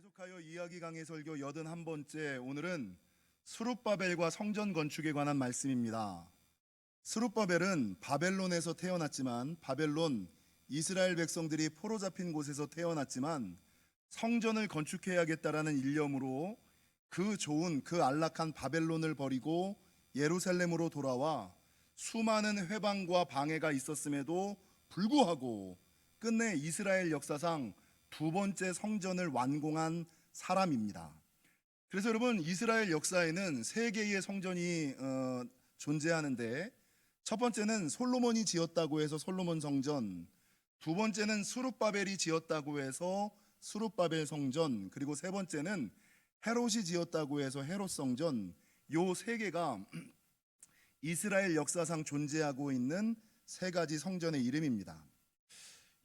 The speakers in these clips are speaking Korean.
계속하여 이야기 강해 설교 81번째, 오늘은 스룹바벨과 성전 건축에 관한 말씀입니다. 스룹바벨은 바벨론에서 태어났지만, 바벨론 이스라엘 백성들이 포로 잡힌 곳에서 태어났지만 성전을 건축해야겠다라는 일념으로 그 좋은 그 안락한 바벨론을 버리고 예루살렘으로 돌아와 수많은 회방과 방해가 있었음에도 불구하고 끝내 이스라엘 역사상 두 번째 성전을 완공한 사람입니다. 그래서 여러분, 이스라엘 역사에는 세 개의 성전이 존재하는데, 첫 번째는 솔로몬이 지었다고 해서 솔로몬 성전, 두 번째는 스룹바벨이 지었다고 해서 스룹바벨 성전, 그리고 세 번째는 헤롯이 지었다고 해서 헤롯 성전. 요 세 개가 이스라엘 역사상 존재하고 있는 세 가지 성전의 이름입니다.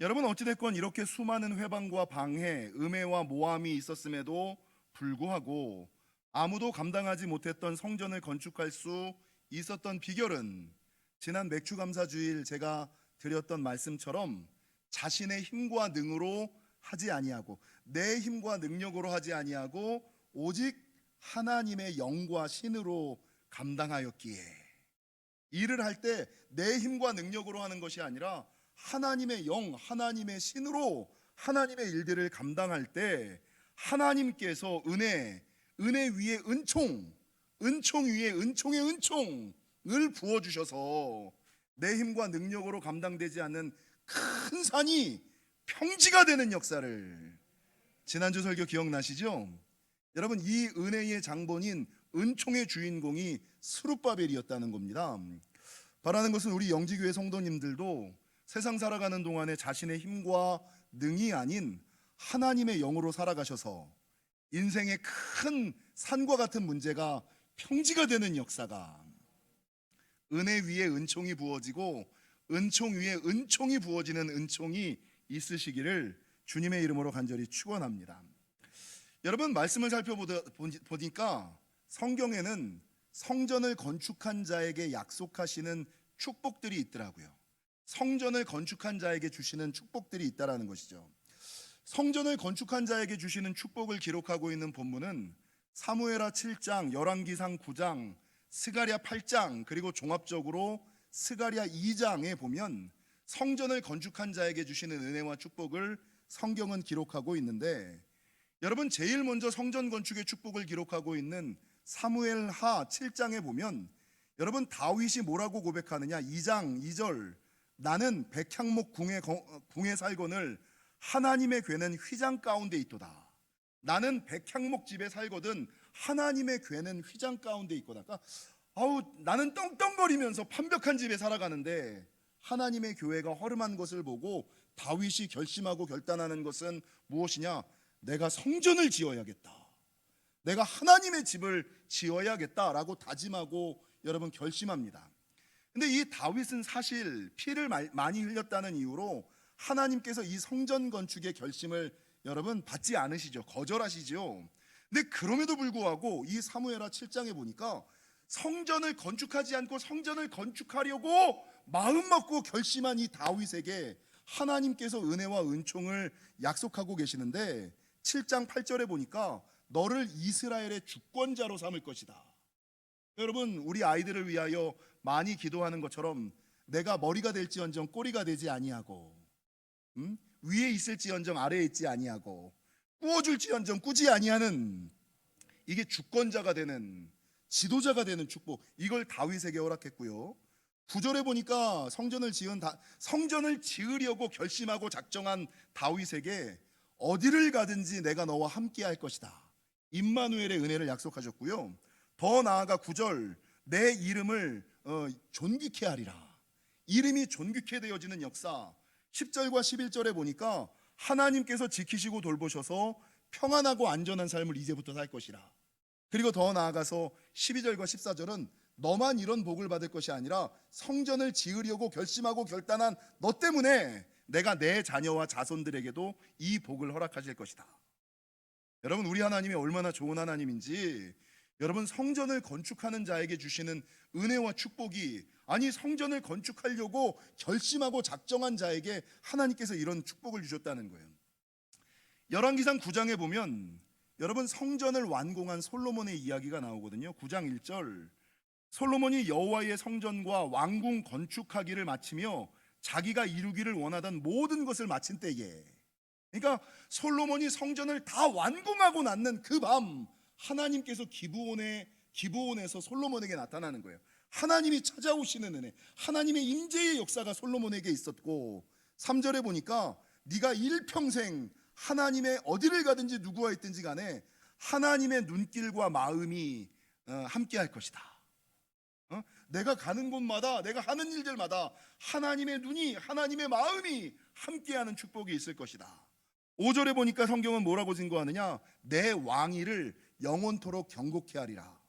여러분, 어찌됐건 이렇게 수많은 회방과 방해, 음해와 모함이 있었음에도 불구하고 아무도 감당하지 못했던 성전을 건축할 수 있었던 비결은 지난 맥주감사주일 제가 드렸던 말씀처럼 자신의 힘과 능으로 하지 아니하고, 내 힘과 능력으로 하지 아니하고 오직 하나님의 영과 신으로 감당하였기에, 일을 할 때 내 힘과 능력으로 하는 것이 아니라 하나님의 영, 하나님의 신으로 하나님의 일들을 감당할 때 하나님께서 은혜 위에 은총, 은총 위에 은총의 은총을 부어주셔서 내 힘과 능력으로 감당되지 않는 큰 산이 평지가 되는 역사를, 지난주 설교 기억나시죠? 여러분, 이 은혜의 장본인 은총의 주인공이 스룹바벨이었다는 겁니다. 바라는 것은 우리 영지교회 성도님들도 세상 살아가는 동안에 자신의 힘과 능이 아닌 하나님의 영으로 살아가셔서 인생의 큰 산과 같은 문제가 평지가 되는 역사가, 은혜 위에 은총이 부어지고 은총 위에 은총이 부어지는 은총이 있으시기를 주님의 이름으로 간절히 축원합니다. 여러분, 말씀을 살펴보니까 성경에는 성전을 건축한 자에게 약속하시는 축복들이 있더라고요. 성전을 건축한 자에게 주시는 축복들이 있다라는 것이죠. 성전을 건축한 자에게 주시는 축복을 기록하고 있는 본문은 사무엘하 7장, 열왕기상 9장, 스가랴 8장, 그리고 종합적으로 스가랴 2장에 보면 성전을 건축한 자에게 주시는 은혜와 축복을 성경은 기록하고 있는데, 여러분, 제일 먼저 성전 건축의 축복을 기록하고 있는 사무엘하 7장에 보면 여러분, 다윗이 뭐라고 고백하느냐? 2장 2절, 나는 백향목 궁에 살거늘 하나님의 궤는 휘장 가운데 있도다. 나는 백향목 집에 살거든 하나님의 궤는 휘장 가운데 있거다. 그러니까 나는 떵떵거리면서 판벽한 집에 살아가는데 하나님의 교회가 허름한 것을 보고 다윗이 결심하고 결단하는 것은 무엇이냐? 내가 성전을 지어야겠다, 내가 하나님의 집을 지어야겠다라고 다짐하고 여러분 결심합니다. 근데 이 다윗은 사실 피를 많이 흘렸다는 이유로 하나님께서 이 성전 건축의 결심을 여러분 받지 않으시죠. 거절하시죠. 근데 그럼에도 불구하고 이 사무엘하 7장에 보니까 성전을 건축하지 않고 성전을 건축하려고 마음먹고 결심한 이 다윗에게 하나님께서 은혜와 은총을 약속하고 계시는데, 7장 8절에 보니까 너를 이스라엘의 주권자로 삼을 것이다. 여러분, 우리 아이들을 위하여 많이 기도하는 것처럼 내가 머리가 될지언정 꼬리가 되지 아니하고, 위에 있을지언정 아래에 있지 아니하고, 꾸어줄지언정 꾸지 아니하는, 이게 주권자가 되는, 지도자가 되는 축복, 이걸 다윗에게 허락했고요. 9절에 보니까 성전을 지으려고 결심하고 작정한 다윗에게 어디를 가든지 내가 너와 함께 할 것이다, 임마누엘의 은혜를 약속하셨고요. 더 나아가 9절, 내 이름을 존귀케 하리라, 이름이 존귀케 되어지는 역사. 10절과 11절에 보니까 하나님께서 지키시고 돌보셔서 평안하고 안전한 삶을 이제부터 살 것이라. 그리고 더 나아가서 12절과 14절은 너만 이런 복을 받을 것이 아니라 성전을 지으려고 결심하고 결단한 너 때문에 내가 내 자녀와 자손들에게도 이 복을 허락하실 것이다. 여러분, 우리 하나님이 얼마나 좋은 하나님인지, 여러분, 성전을 건축하는 자에게 주시는 은혜와 축복이, 아니 성전을 건축하려고 결심하고 작정한 자에게 하나님께서 이런 축복을 주셨다는 거예요. 열왕기상 9장에 보면 여러분 성전을 완공한 솔로몬의 이야기가 나오거든요. 9장 1절. 솔로몬이 여호와의 성전과 왕궁 건축하기를 마치며 자기가 이루기를 원하던 모든 것을 마친 때에, 그러니까 솔로몬이 성전을 다 완공하고 났는 그 밤 하나님께서 기브온에서 솔로몬에게 나타나는 거예요. 하나님이 찾아오시는 은혜, 하나님의 임재의 역사가 솔로몬에게 있었고, 3절에 보니까 네가 일평생 하나님의 어디를 가든지 누구와 있든지 간에 하나님의 눈길과 마음이 함께 할 것이다. 내가 가는 곳마다, 내가 하는 일들마다 하나님의 눈이, 하나님의 마음이 함께하는 축복이 있을 것이다. 5절에 보니까 성경은 뭐라고 증거하느냐? 내 왕위를 영원토록 경고케 하리라.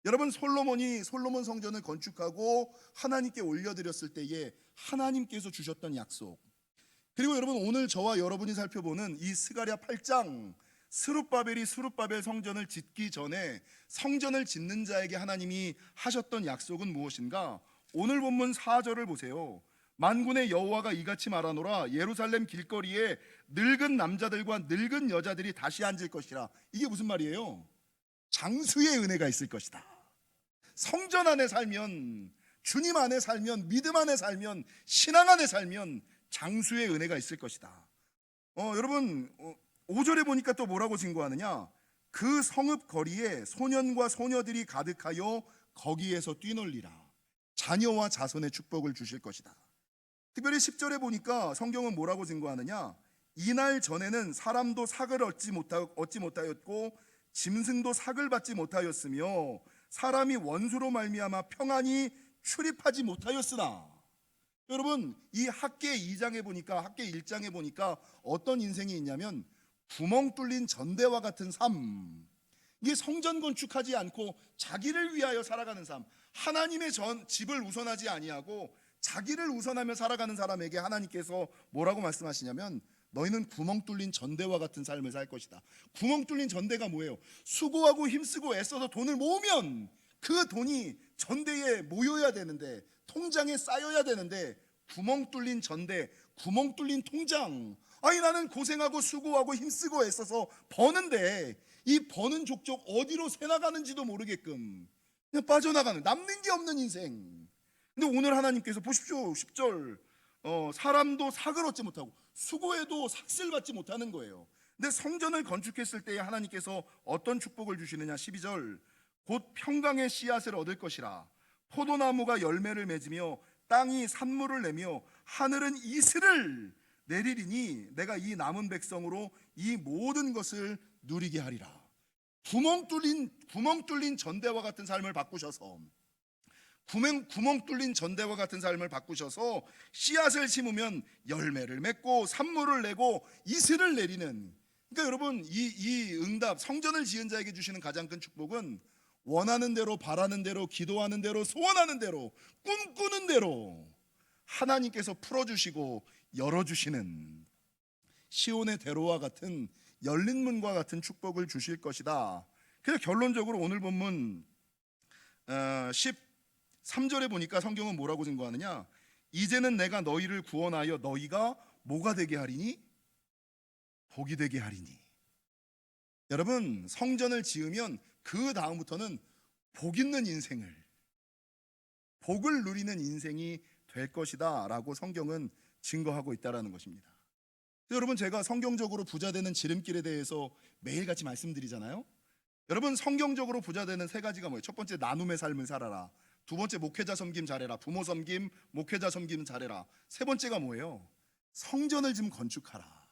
여러분 솔로몬 성전을 건축하고 하나님께 올려드렸을 때에 하나님께서 주셨던 약속, 그리고 여러분 오늘 저와 여러분이 살펴보는 이 스가랴 8장, 스룹바벨 성전을 짓기 전에 성전을 짓는 자에게 하나님이 하셨던 약속은 무엇인가? 오늘 본문 4절을 보세요. 만군의 여호와가 이같이 말하노라. 예루살렘 길거리에 늙은 남자들과 늙은 여자들이 다시 앉을 것이라. 이게 무슨 말이에요? 장수의 은혜가 있을 것이다. 성전 안에 살면, 주님 안에 살면, 믿음 안에 살면, 신앙 안에 살면 장수의 은혜가 있을 것이다. 여러분 5절에 보니까 또 뭐라고 증거하느냐? 그 성읍 거리에 소년과 소녀들이 가득하여 거기에서 뛰놀리라. 자녀와 자손의 축복을 주실 것이다. 특별히 10절에 보니까 성경은 뭐라고 증거하느냐? 이날 전에는 사람도 삭을 얻지 못하였고 짐승도 삭을 받지 못하였으며 사람이 원수로 말미암아 평안히 출입하지 못하였으나, 여러분 이 학개 2장에 보니까, 학개 1장에 보니까 어떤 인생이 있냐면 구멍 뚫린 전대와 같은 삶. 이게 성전 건축하지 않고 자기를 위하여 살아가는 삶, 하나님의 집을 우선하지 아니하고 자기를 우선하며 살아가는 사람에게 하나님께서 뭐라고 말씀하시냐면 너희는 구멍 뚫린 전대와 같은 삶을 살 것이다. 구멍 뚫린 전대가 뭐예요? 수고하고 힘쓰고 애써서 돈을 모으면 그 돈이 전대에 모여야 되는데, 통장에 쌓여야 되는데, 구멍 뚫린 전대, 구멍 뚫린 통장. 아니 나는 고생하고 수고하고 힘쓰고 애써서 버는데 이 버는 족족 어디로 새나가는지도 모르게끔 그냥 빠져나가는, 남는 게 없는 인생. 근데 오늘 하나님께서 보십시오. 10절 사람도 삭을 얻지 못하고 수고해도 삭슬 받지 못하는 거예요. 근데 성전을 건축했을 때에 하나님께서 어떤 축복을 주시느냐? 12절 곧 평강의 씨앗을 얻을 것이라. 포도나무가 열매를 맺으며 땅이 산물을 내며 하늘은 이슬을 내리리니 내가 이 남은 백성으로 이 모든 것을 누리게 하리라. 구멍 뚫린 전대와 같은 삶을 바꾸셔서, 구멍 뚫린 전대와 같은 삶을 바꾸셔서 씨앗을 심으면 열매를 맺고 산물을 내고 이슬을 내리는. 그러니까 여러분 이 응답, 성전을 지은 자에게 주시는 가장 큰 축복은 원하는 대로, 바라는 대로, 기도하는 대로, 소원하는 대로, 꿈꾸는 대로 하나님께서 풀어주시고 열어주시는 시온의 대로와 같은, 열린 문과 같은 축복을 주실 것이다. 그래서 결론적으로 오늘 본문 13절에 보니까 성경은 뭐라고 증거하느냐? 이제는 내가 너희를 구원하여 너희가 뭐가 되게 하리니? 복이 되게 하리니. 여러분 성전을 지으면 그 다음부터는 복 있는 인생을, 복을 누리는 인생이 될 것이다 라고 성경은 증거하고 있다는 것입니다. 여러분 제가 성경적으로 부자 되는 지름길에 대해서 매일같이 말씀드리잖아요. 여러분 성경적으로 부자 되는 세 가지가 뭐예요? 첫 번째, 나눔의 삶을 살아라. 두 번째, 목회자 섬김 잘해라. 부모 섬김, 목회자 섬김 잘해라. 세 번째가 뭐예요? 성전을 좀 건축하라.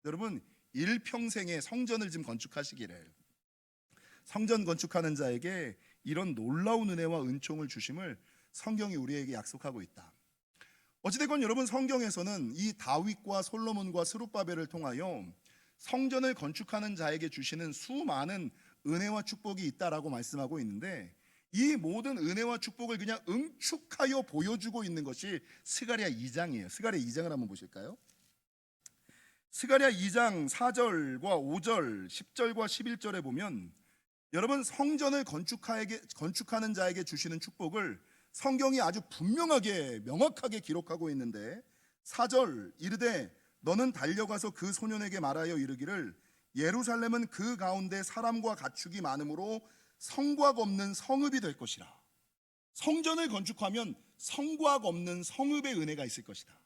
여러분 일평생에 성전을 좀 건축하시기를, 성전 건축하는 자에게 이런 놀라운 은혜와 은총을 주심을 성경이 우리에게 약속하고 있다. 어찌됐건 여러분 성경에서는 이 다윗과 솔로몬과 스룹바벨을 통하여 성전을 건축하는 자에게 주시는 수많은 은혜와 축복이 있다라고 말씀하고 있는데, 이 모든 은혜와 축복을 그냥 응축하여 보여주고 있는 것이 스가랴 2장이에요. 스가랴 2장을 한번 보실까요? 스가랴 2장 4절과 5절, 10절과 11절에 보면 여러분 성전을 건축하는 자에게 주시는 축복을 성경이 아주 분명하게, 명확하게 기록하고 있는데, 4절 이르되 너는 달려가서 그 소년에게 말하여 이르기를 예루살렘은 그 가운데 사람과 가축이 많으므로 성곽 없는 성읍이 될 것이라. 성전을 건축하면 성곽 없는 성읍의 은혜가 있을 것이다.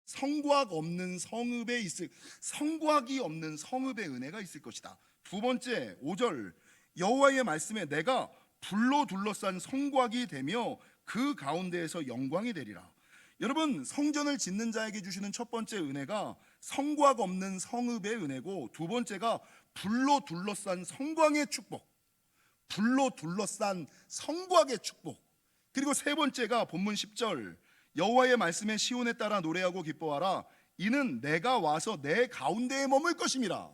성곽 없는 성읍에 있을, 성곽이 없는 성읍의 은혜가 있을 것이다. 두 번째 5절, 여호와의 말씀에 내가 불로 둘러싼 성곽이 되며 그 가운데에서 영광이 되리라. 여러분, 성전을 짓는 자에게 주시는 첫 번째 은혜가 성곽 없는 성읍의 은혜고, 두 번째가 불로 둘러싼 성광의 축복, 불로 둘러싼 성곽의 축복. 그리고 세 번째가 본문 10절, 여호와의 말씀에 시온에 따라 노래하고 기뻐하라. 이는 내가 와서 내 가운데에 머물 것임이라.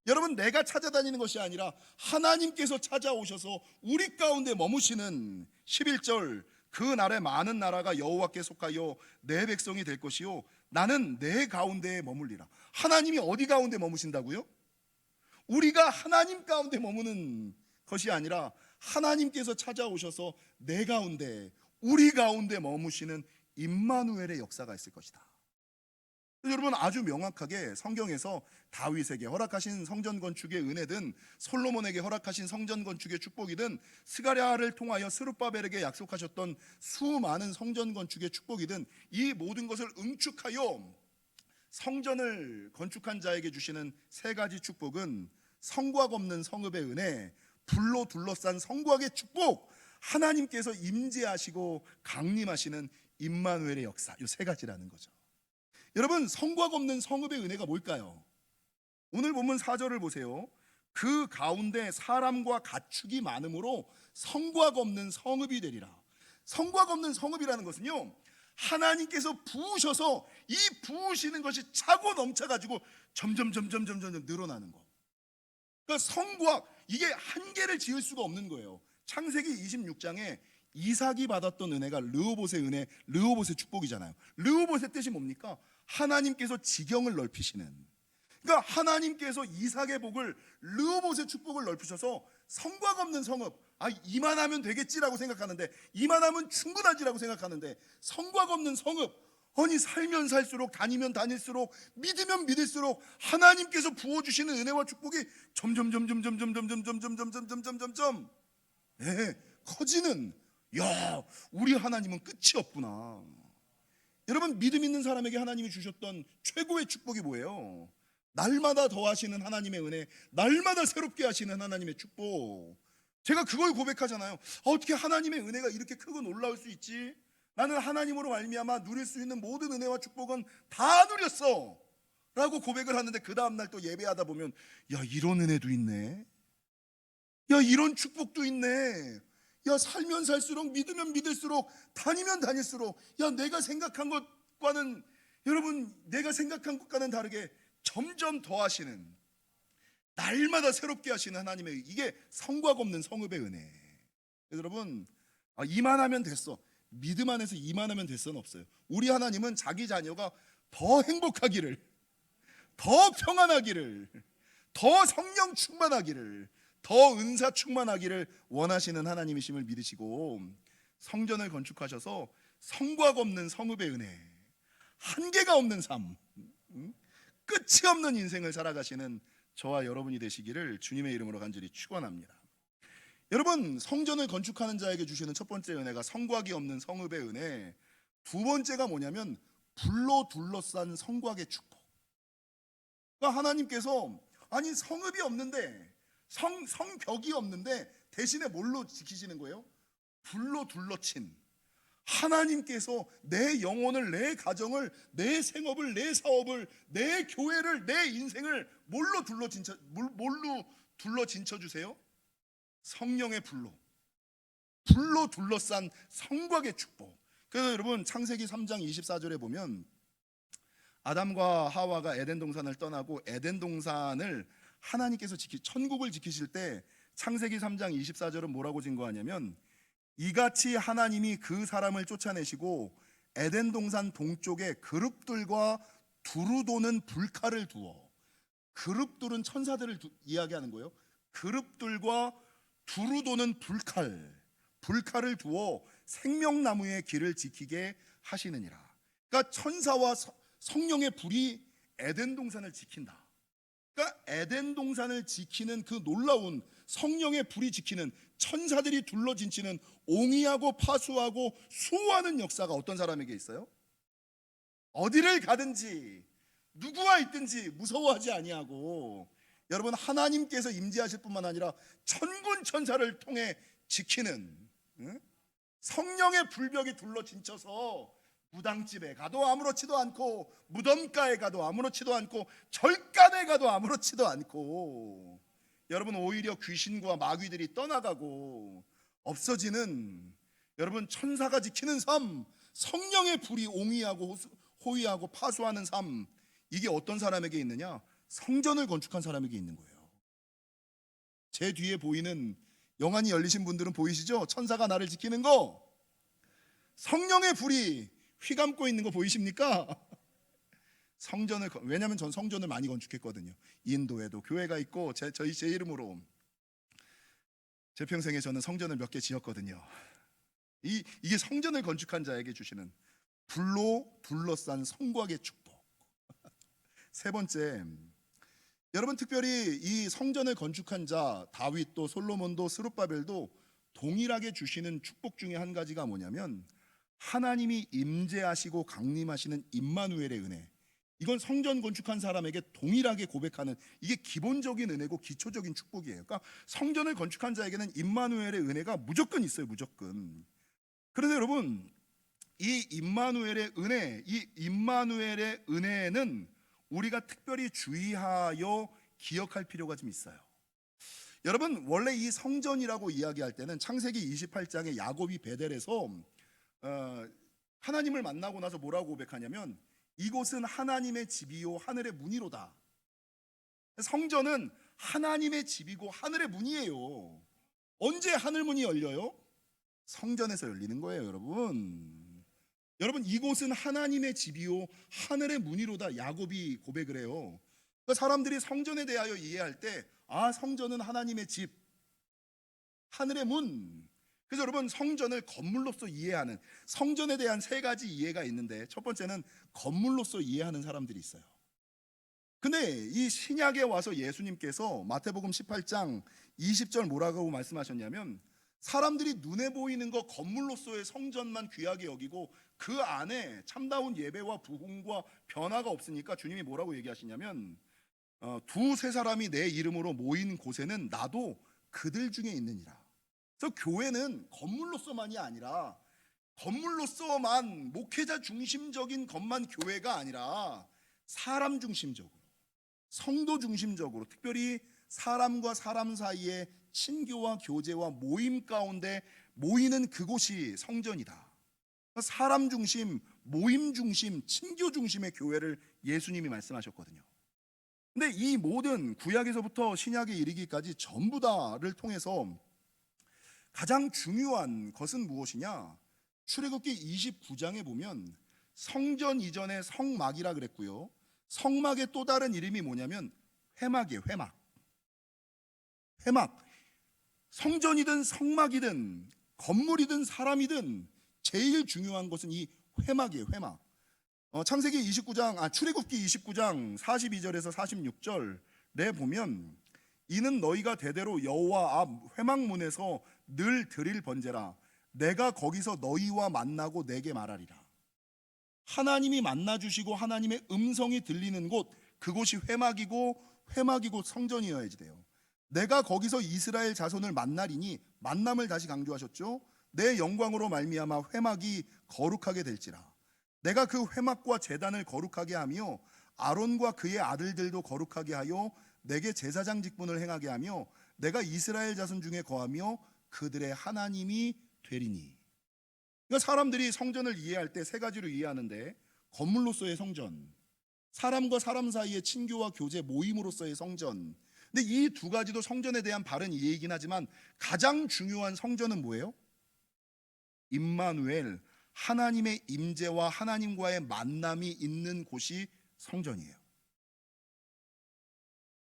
여러분, 내가 찾아다니는 것이 아니라 하나님께서 찾아오셔서 우리 가운데 머무시는 11절, 그 날에 많은 나라가 여호와께 속하여 내 백성이 될 것이요 나는 내 가운데에 머물리라. 하나님이 어디 가운데 머무신다고요? 우리가 하나님 가운데 머무는 것이 아니라 하나님께서 찾아오셔서 내 가운데, 우리 가운데 머무시는 임마누엘의 역사가 있을 것이다. 여러분, 아주 명확하게 성경에서 다윗에게 허락하신 성전 건축의 은혜든 솔로몬에게 허락하신 성전 건축의 축복이든 스가랴를 통하여 스룹바벨에게 약속하셨던 수많은 성전 건축의 축복이든 이 모든 것을 응축하여 성전을 건축한 자에게 주시는 세 가지 축복은 성곽 없는 성읍의 은혜, 불로 둘러싼 성곽의 축복, 하나님께서 임재하시고 강림하시는 임마누엘의 역사, 이 세 가지라는 거죠. 여러분, 성곽 없는 성읍의 은혜가 뭘까요? 오늘 본문 4절을 보세요. 그 가운데 사람과 가축이 많으므로 성곽 없는 성읍이 되리라. 성곽 없는 성읍이라는 것은요, 하나님께서 부으셔서 이 부으시는 것이 차고 넘쳐가지고 점점 늘어나는 거. 그러니까 성곽, 이게 한계를 지을 수가 없는 거예요. 창세기 26장에 이삭이 받았던 은혜가 르호봇의 은혜, 르호봇의 축복이잖아요. 르호봇의 뜻이 뭡니까? 하나님께서 지경을 넓히시는. 그러니까 하나님께서 이삭의 복을, 르호봇의 축복을 넓히셔서 성곽 없는 성읍, 이만하면 되겠지라고 생각하는데, 이만하면 충분하지라고 생각하는데, 성곽 없는 성읍, 아니 살면 살수록, 다니면 다닐수록, 믿으면 믿을수록 하나님께서 부어주시는 은혜와 축복이 점점 커지는, 야, 우리 하나님은 끝이 없구나. 여러분, 믿음 있는 사람에게 하나님이 주셨던 최고의 축복이 뭐예요? 날마다 더하시는 하나님의 은혜, 날마다 새롭게 하시는 하나님의 축복. 제가 그걸 고백하잖아요. 어떻게 하나님의 은혜가 이렇게 크고 놀라울 수 있지? 나는 하나님으로 말미암아 누릴 수 있는 모든 은혜와 축복은 다 누렸어 라고 고백을 하는데, 그 다음날 또 예배하다 보면, 야, 이런 은혜도 있네, 야, 이런 축복도 있네, 야, 살면 살수록, 믿으면 믿을수록, 다니면 다닐수록, 야, 내가 생각한 것과는, 여러분, 내가 생각한 것과는 다르게 점점 더하시는, 날마다 새롭게 하시는 하나님의, 이게 성곽 없는 성읍의 은혜. 여러분, 이만하면 됐어, 믿음 안에서 이만하면 됐어는 없어요. 우리 하나님은 자기 자녀가 더 행복하기를, 더 평안하기를, 더 성령 충만하기를, 더 은사 충만하기를 원하시는 하나님이심을 믿으시고, 성전을 건축하셔서 성곽 없는 성읍의 은혜, 한계가 없는 삶, 끝이 없는 인생을 살아가시는 저와 여러분이 되시기를 주님의 이름으로 간절히 축원합니다. 여러분, 성전을 건축하는 자에게 주시는 첫 번째 은혜가 성곽이 없는 성읍의 은혜, 두 번째가 뭐냐면 불로 둘러싼 성곽의 축복. 그러니까 하나님께서, 아니 성읍이 없는데, 성벽이 없는데 대신에 뭘로 지키시는 거예요? 불로 둘러친, 하나님께서 내 영혼을, 내 가정을, 내 생업을, 내 사업을, 내 교회를, 내 인생을 뭘로 둘러 진쳐 주세요? 성령의 불로 둘러싼 성곽의 축복. 그래서 여러분, 창세기 3장 24절에 보면 아담과 하와가 에덴 동산을 떠나고 에덴 동산을 하나님께서 천국을 지키실 때 창세기 3장 24절은 뭐라고 증거하냐면, 이같이 하나님이 그 사람을 쫓아내시고 에덴 동산 동쪽에 그룹들과 두루 도는 불칼을 두어, 그룹들은 천사들을 이야기하는 거예요. 그룹들과 두루 도는 불칼을 두어 생명나무의 길을 지키게 하시느니라. 그러니까 천사와 성령의 불이 에덴 동산을 지킨다. 그러니까 에덴 동산을 지키는 그 놀라운 성령의 불이 지키는 천사들이 둘러진치는 옹이하고 파수하고 수호하는 역사가 어떤 사람에게 있어요? 어디를 가든지 누구와 있든지 무서워하지 아니하고, 여러분, 하나님께서 임재하실 뿐만 아니라 천군 천사를 통해 지키는, 성령의 불벽이 둘러진쳐서 무당집에 가도 아무렇지도 않고, 무덤가에 가도 아무렇지도 않고, 절간에 가도 아무렇지도 않고, 여러분, 오히려 귀신과 마귀들이 떠나가고 없어지는, 여러분, 천사가 지키는 삶, 성령의 불이 옹이하고 호위하고 파수하는 삶, 이게 어떤 사람에게 있느냐? 성전을 건축한 사람에게 있는 거예요. 제 뒤에 보이는 영안이 열리신 분들은 보이시죠? 천사가 나를 지키는 거, 성령의 불이 휘감고 있는 거 보이십니까? 왜냐하면 전 성전을 많이 건축했거든요. 인도에도 교회가 있고 제 이름으로 제 평생에 저는 성전을 몇 개 지었거든요. 이게 성전을 건축한 자에게 주시는 불로 둘러싼 성곽의 축복. 세 번째, 여러분, 특별히 이 성전을 건축한 자 다윗도 솔로몬도 스룹바벨도 동일하게 주시는 축복 중에 한 가지가 뭐냐면, 하나님이 임재하시고 강림하시는 임마누엘의 은혜. 이건 성전 건축한 사람에게 동일하게 고백하는, 이게 기본적인 은혜고 기초적인 축복이에요. 그러니까 성전을 건축한 자에게는 임마누엘의 은혜가 무조건 있어요, 무조건. 그런데 여러분, 이 임마누엘의 은혜는 우리가 특별히 주의하여 기억할 필요가 좀 있어요. 여러분, 원래 이 성전이라고 이야기할 때는 창세기 28장에 야곱이 베델에서 하나님을 만나고 나서 뭐라고 고백하냐면, 이곳은 하나님의 집이요 하늘의 문이로다. 성전은 하나님의 집이고 하늘의 문이에요. 언제 하늘 문이 열려요? 성전에서 열리는 거예요, 여러분. 여러분, 이곳은 하나님의 집이요 하늘의 문이로다, 야곱이 고백을 해요. 그러니까 사람들이 성전에 대하여 이해할 때, 성전은 하나님의 집, 하늘의 문. 그래서 여러분, 성전을 건물로서 이해하는, 성전에 대한 세 가지 이해가 있는데, 첫 번째는 건물로서 이해하는 사람들이 있어요. 근데 이 신약에 와서 예수님께서 마태복음 18장 20절 뭐라고 말씀하셨냐면, 사람들이 눈에 보이는 거 건물로서의 성전만 귀하게 여기고 그 안에 참다운 예배와 부흥과 변화가 없으니까 주님이 뭐라고 얘기하시냐면, 두세 사람이 내 이름으로 모인 곳에는 나도 그들 중에 있느니라. 그래서 교회는 건물로서만이 아니라, 건물로서만, 목회자 중심적인 것만 교회가 아니라 사람 중심적으로, 성도 중심적으로, 특별히 사람과 사람 사이의 친교와 교제와 모임 가운데 모이는 그곳이 성전이다. 사람 중심, 모임 중심, 친교 중심의 교회를 예수님이 말씀하셨거든요. 근데 이 모든 구약에서부터 신약에 이르기까지 전부 다를 통해서 가장 중요한 것은 무엇이냐? 출애굽기 29장에 보면 성전 이전에 성막이라 그랬고요, 성막의 또 다른 이름이 뭐냐면 회막이에요. 회막. 성전이든 성막이든 건물이든 사람이든 제일 중요한 것은 이 회막이에요, 회막. 출애굽기 29장 42절에서 46절에 보면, 이는 너희가 대대로 여호와 앞 회막문에서 늘 드릴 번제라. 내가 거기서 너희와 만나고 내게 말하리라. 하나님이 만나 주시고 하나님의 음성이 들리는 곳, 그곳이 회막이고, 회막이 곧 성전이어야지 돼요. 내가 거기서 이스라엘 자손을 만나리니, 만남을 다시 강조하셨죠. 내 영광으로 말미암아 회막이 거룩하게 될지라. 내가 그 회막과 제단을 거룩하게 하며 아론과 그의 아들들도 거룩하게 하여 내게 제사장 직분을 행하게 하며 내가 이스라엘 자손 중에 거하며 그들의 하나님이 되리니. 그러니까 사람들이 성전을 이해할 때 세 가지로 이해하는데, 건물로서의 성전, 사람과 사람 사이의 친교와 교제 모임으로서의 성전. 근데 이 두 가지도 성전에 대한 바른 이해이긴 하지만 가장 중요한 성전은 뭐예요? 임마누엘, 하나님의 임재와 하나님과의 만남이 있는 곳이 성전이에요.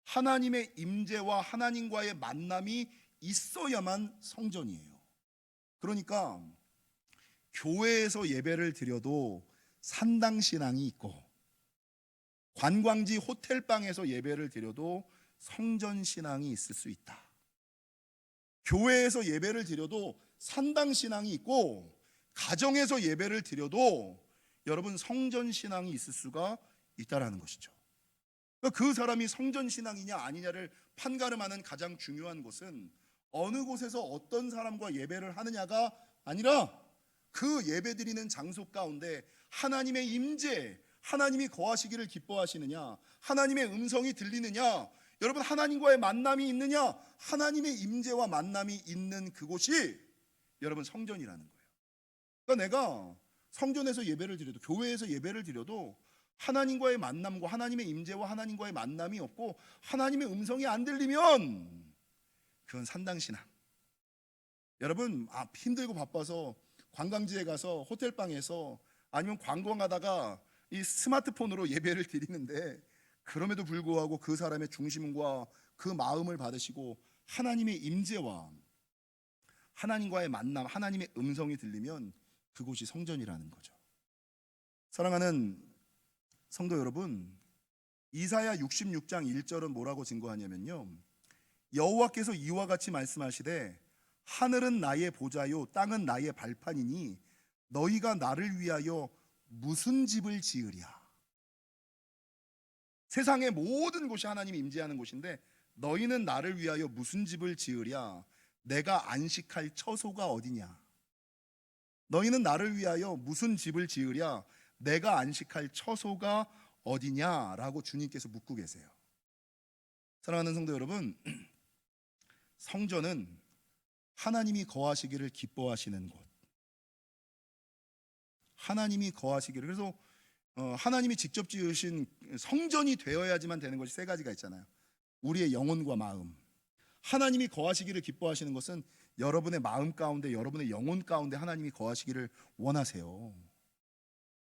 하나님의 임재와 하나님과의 만남이 있어야만 성전이에요. 그러니까 교회에서 예배를 드려도 산당신앙이 있고, 관광지 호텔방에서 예배를 드려도 성전 신앙이 있을 수 있다. 교회에서 예배를 드려도 산당 신앙이 있고, 가정에서 예배를 드려도 여러분 성전 신앙이 있을 수가 있다라는 것이죠. 그러니까 그 사람이 성전 신앙이냐 아니냐를 판가름하는 가장 중요한 것은 어느 곳에서 어떤 사람과 예배를 하느냐가 아니라 그 예배 드리는 장소 가운데 하나님의 임재, 하나님이 거하시기를 기뻐하시느냐, 하나님의 음성이 들리느냐, 여러분 하나님과의 만남이 있느냐, 하나님의 임재와 만남이 있는 그곳이 여러분 성전이라는 거예요. 그러니까 내가 성전에서 예배를 드려도, 교회에서 예배를 드려도 하나님과의 만남과 하나님의 임재와 하나님과의 만남이 없고 하나님의 음성이 안 들리면 그건 산당신앙. 여러분 힘들고 바빠서 관광지에 가서 호텔방에서 아니면 관광하다가 이 스마트폰으로 예배를 드리는데, 그럼에도 불구하고 그 사람의 중심과 그 마음을 받으시고 하나님의 임재와 하나님과의 만남, 하나님의 음성이 들리면 그곳이 성전이라는 거죠. 사랑하는 성도 여러분, 이사야 66장 1절은 뭐라고 증거하냐면요, 여호와께서 이와 같이 말씀하시되 하늘은 나의 보좌요 땅은 나의 발판이니 너희가 나를 위하여 무슨 집을 지으랴. 세상의 모든 곳이 하나님이 임재하는 곳인데 너희는 나를 위하여 무슨 집을 지으랴. 내가 안식할 처소가 어디냐. 너희는 나를 위하여 무슨 집을 지으랴. 내가 안식할 처소가 어디냐라고 주님께서 묻고 계세요. 사랑하는 성도 여러분, 성전은 하나님이 거하시기를 기뻐하시는 곳, 하나님이 거하시기를, 그래서 하나님이 직접 지으신 성전이 되어야지만 되는 것이 세 가지가 있잖아요. 우리의 영혼과 마음. 하나님이 거하시기를 기뻐하시는 것은 여러분의 마음 가운데, 여러분의 영혼 가운데 하나님이 거하시기를 원하세요.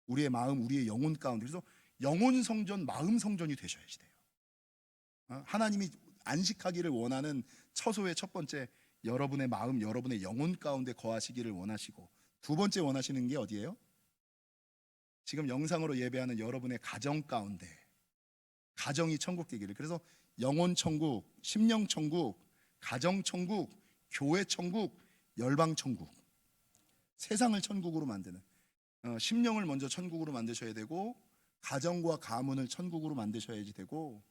우리의 마음, 우리의 영혼 가운데. 그래서 영혼 성전, 마음 성전이 되셔야지 돼요. 하나님이 안식하기를 원하는 처소의 첫 번째, 여러분의 마음, 여러분의 영혼 가운데 거하시기를 원하시고, 두 번째 원하시는 게 어디예요? 지금 영상으로 예배하는 여러분의 가정 가운데 가정이 천국 되기를. 그래서 영혼 천국, 심령 천국, 가정 천국, 교회 천국, 열방 천국, 세상을 천국으로 만드는, 심령을 먼저 천국으로 만드셔야 되고, 가정과 가문을 천국으로 만드셔야지 되고,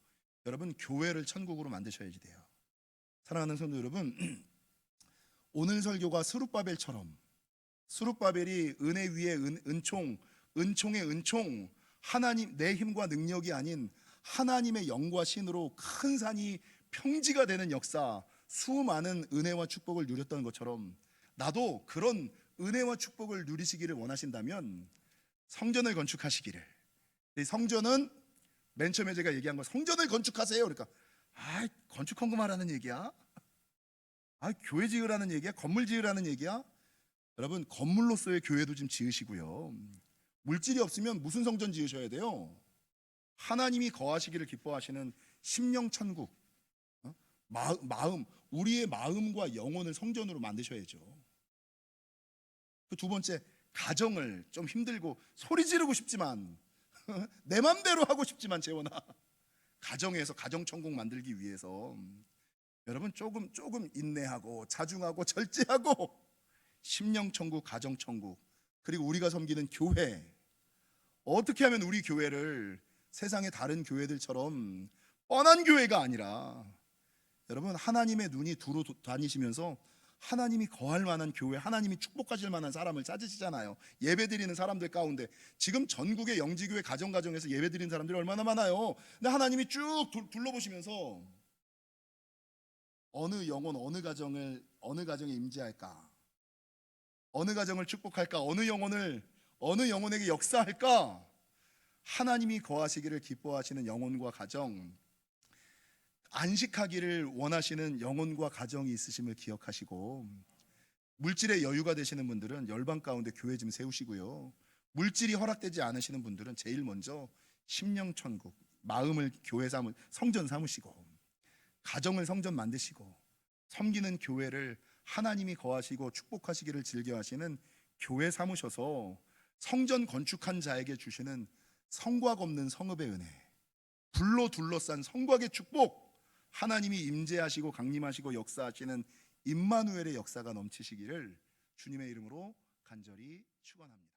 여러분 교회를 천국으로 만드셔야지 돼요. 사랑하는 성도 여러분, 오늘 설교가 스룹바벨처럼, 스룹바벨이 은혜 위에 은총, 은총의 은총, 하나님, 내 힘과 능력이 아닌 하나님의 영과 신으로 큰 산이 평지가 되는 역사, 수많은 은혜와 축복을 누렸던 것처럼 나도 그런 은혜와 축복을 누리시기를 원하신다면 성전을 건축하시기를. 성전은 맨 처음에 제가 얘기한 거, 성전을 건축하세요. 그러니까 건축 헌금하라는 얘기야? 교회 지으라는 얘기야? 건물 지으라는 얘기야? 여러분 건물로서의 교회도 좀 지으시고요, 물질이 없으면 무슨 성전 지으셔야 돼요? 하나님이 거하시기를 기뻐하시는 심령 천국, 마음, 우리의 마음과 영혼을 성전으로 만드셔야죠. 그 두 번째, 가정을 좀 힘들고 소리 지르고 싶지만 내 맘대로 하고 싶지만 재원아, 가정에서 가정 천국 만들기 위해서 여러분 조금 인내하고 자중하고 절제하고 심령 천국, 가정 천국, 그리고 우리가 섬기는 교회, 어떻게 하면 우리 교회를 세상의 다른 교회들처럼 뻔한 교회가 아니라, 여러분 하나님의 눈이 두루 다니시면서 하나님이 거할 만한 교회, 하나님이 축복하실 만한 사람을 찾으시잖아요. 예배드리는 사람들 가운데 지금 전국의 영지교회 가정에서 예배드리는 사람들이 얼마나 많아요. 근데 하나님이 쭉 둘러보시면서 어느 영혼, 어느 가정에 임재할까, 어느 가정을 축복할까, 어느 영혼에게 역사할까, 하나님이 거하시기를 기뻐하시는 영혼과 가정, 안식하기를 원하시는 영혼과 가정이 있으심을 기억하시고, 물질의 여유가 되시는 분들은 열방 가운데 교회 좀 세우시고요, 물질이 허락되지 않으시는 분들은 제일 먼저 심령 천국, 마음을 교회 성전 삼으시고, 가정을 성전 만드시고, 섬기는 교회를 하나님이 거하시고 축복하시기를 즐겨하시는 교회 삼으셔서 성전 건축한 자에게 주시는 성곽 없는 성읍의 은혜, 불로 둘러싼 성곽의 축복, 하나님이 임재하시고 강림하시고 역사하시는 임마누엘의 역사가 넘치시기를 주님의 이름으로 간절히 축원합니다.